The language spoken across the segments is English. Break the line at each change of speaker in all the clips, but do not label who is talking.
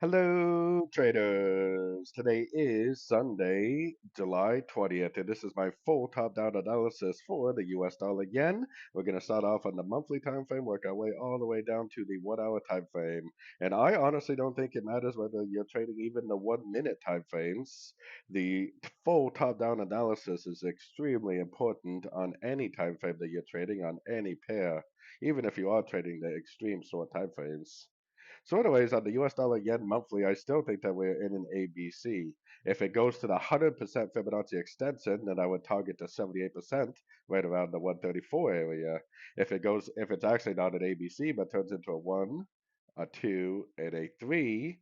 Hello, traders. Today is Sunday, July 20th, and this is my full top-down analysis for the US dollar yen. We're going to start off on the monthly time frame, work our way all the way down to the 1 hour time frame. And I honestly don't think it matters whether you're trading even the 1 minute time frames. The full top-down analysis is extremely important on any time frame that you're trading on any pair, even if you are trading the extreme short time frames. So, anyways, on the US dollar yen monthly, I still think that we're in an ABC. If it goes to the 100% Fibonacci extension, then I would target the 78% right around the 134 area. If it's actually not an ABC but turns into a 1, a 2, and a 3,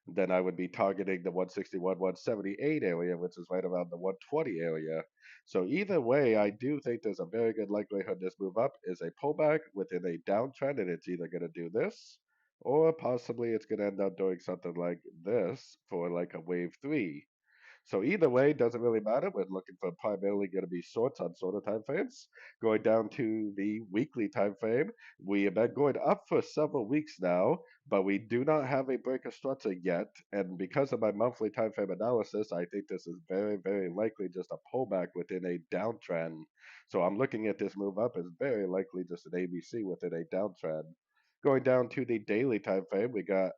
then I would be targeting the 161, 178 area, which is right around the 120 area. So either way, I do think there's a very good likelihood this move up is a pullback within a downtrend, and it's either going to do this or possibly it's going to end up doing something like this for like a wave three. So either way, doesn't really matter. We're looking for primarily going to be shorts on shorter time frames. Going down to the weekly time frame, we have been going up for several weeks now, but we do not have a break of structure yet. And because of my monthly time frame analysis, I think this is very, very likely just a pullback within a downtrend. So I'm looking at this move up as very likely just an ABC within a downtrend. Going down to the daily time frame, we got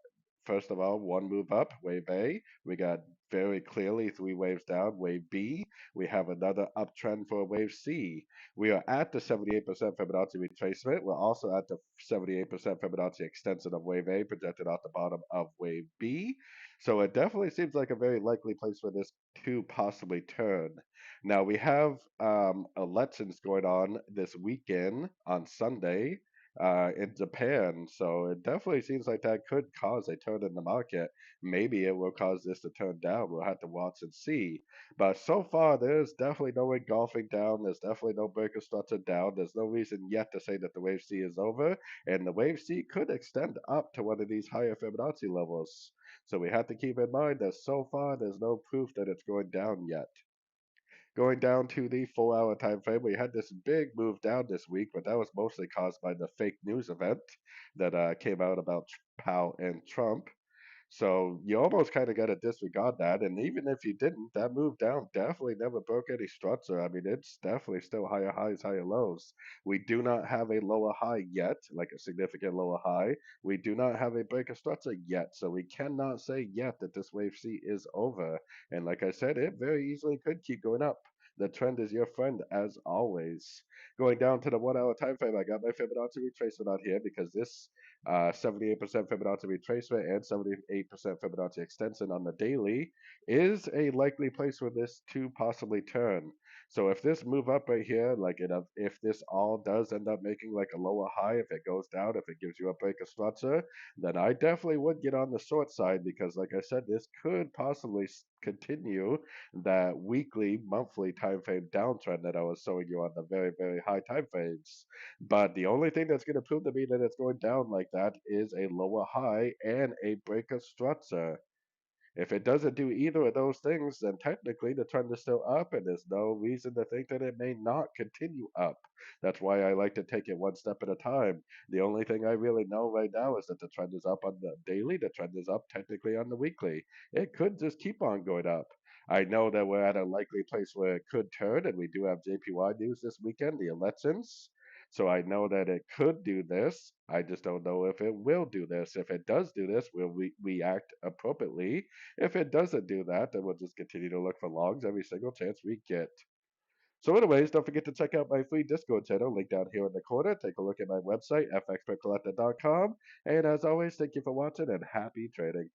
first of all one move up, wave A. We got very clearly three waves down, wave B. We have another uptrend for wave C. We are at the 78% Fibonacci retracement. We're also at the 78% Fibonacci extension of wave A projected out the bottom of wave B. So it definitely seems like a very likely place for this to possibly turn. Now we have elections going on this weekend on Sunday in Japan. So it definitely seems like that could cause a turn in the market. Maybe it will cause this to turn down. We'll have to watch and see. But so far, there's definitely no engulfing down. There's definitely no breaker structure down. There's no reason yet to say that the wave C is over. And the wave C could extend up to one of these higher Fibonacci levels. So we have to keep in mind that so far, there's no proof that it's going down yet. Going down to the 4 hour time frame, we had this big move down this week, but that was mostly caused by the fake news event that came out about Powell and Trump. So you almost kind of got to disregard that. And even if you didn't, that move down definitely never broke any structure. I mean, it's definitely still higher highs, higher lows. We do not have a lower high yet, like a significant lower high. We do not have a break of structure yet. So we cannot say yet that this wave C is over. And like I said, it very easily could keep going up. The trend is your friend as always. Going down to the 1 hour time frame, I got my Fibonacci retracement out here because this 78% Fibonacci retracement and 78% Fibonacci extension on the daily is a likely place for this to possibly turn. So if this move up right here, if this all does end up making like a lower high, if it goes down, if it gives you a break of structure, then I definitely would get on the short side because, like I said, this could possibly continue that weekly, monthly time frame downtrend that I was showing you on the very, very high time frames. But the only thing that's going to prove to me that it's going down like that is a lower high and a break of structure. If it doesn't do either of those things, then technically the trend is still up, and there's no reason to think that it may not continue up. That's why I like to take it one step at a time. The only thing I really know right now is that the trend is up on the daily, the trend is up technically on the weekly. It could just keep on going up. I know that we're at a likely place where it could turn, and we do have JPY news this weekend, the elections. So I know that it could do this. I just don't know if it will do this. If it does do this, we'll react appropriately. If it doesn't do that, then we'll just continue to look for logs every single chance we get. So anyways, don't forget to check out my free Discord channel, link down here in the corner. Take a look at my website, fxpipcollector.com. And as always, thank you for watching and happy trading.